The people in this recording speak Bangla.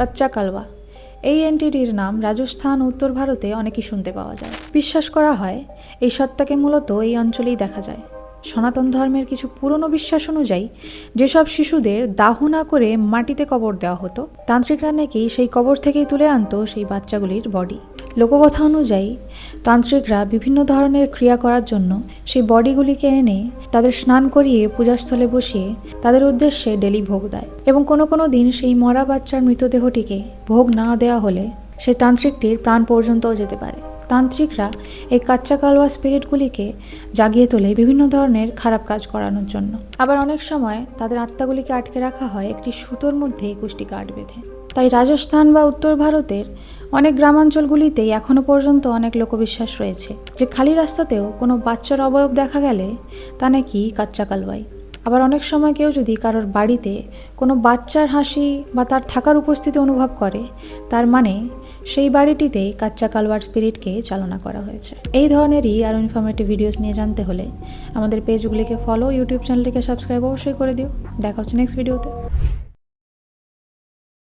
কাচ্চা কালওয়া। এই এন্টিটির নাম রাজস্থান উত্তর ভারতে অনেকই শুনতে পাওয়া যায়। বিশ্বাস করা হয় এই সত্তাকে মূলত এই অঞ্চলেই দেখা যায়। সনাতন ধর্মের কিছু পুরনো বিশ্বাস অনুযায়ী যেসব শিশুদের দাহ না করে মাটিতে কবর দেওয়া হতো, তান্ত্রিকরা নাকি সেই কবর থেকেই তুলে আনতো সেই বাচ্চাগুলির বডি। লোককথা অনুযায়ী তান্ত্রিকরা বিভিন্ন ধরনের ক্রিয়া করার জন্য সেই বডিগুলিকে এনে তাদের স্নান করিয়ে পূজাস্থলে বসিয়ে তাদের উদ্দেশ্যে ডেলি ভোগ দেয়, এবং কোনো কোনো দিন সেই মরা বাচ্চার মৃতদেহটিকে ভোগ না দেওয়া হলে সেই তান্ত্রিকটির প্রাণ পর্যন্তও যেতে পারে। তান্ত্রিকরা এই কাচ্চা কালওয়া স্পিরিটগুলিকে জাগিয়ে তোলে বিভিন্ন ধরনের খারাপ কাজ করানোর জন্য। আবার অনেক সময় তাদের আত্মাগুলিকে আটকে রাখা হয় একটি সুতোর মধ্যে 21টি গাঁট বেঁধে। তাই রাজস্থান বা উত্তর ভারতের অনেক গ্রামাঞ্চলগুলিতেই এখনও পর্যন্ত অনেক লোকবিশ্বাস রয়েছে যে খালি রাস্তাতেও কোনো বাচ্চার অবয়ব দেখা গেলে তা নাকি কাচ্চা কালওয়াই। আবার অনেক সময় কেউ যদি কারোর বাড়িতে কোনো বাচ্চার হাসি বা তার থাকার উপস্থিতি অনুভব করে, তার মানে সেই বাড়িটিতেই কাচ্চা কালওয়ার স্পিরিটকে চালনা করা হয়েছে। এই ধরনেরই আরও ইনফরমেটিভ ভিডিওস নিয়ে জানতে হলে আমাদের পেজগুলিকে ফলো, ইউটিউব চ্যানেলটিকে সাবস্ক্রাইব অবশ্যই করে দিও। দেখা হচ্ছে নেক্সট ভিডিওতে।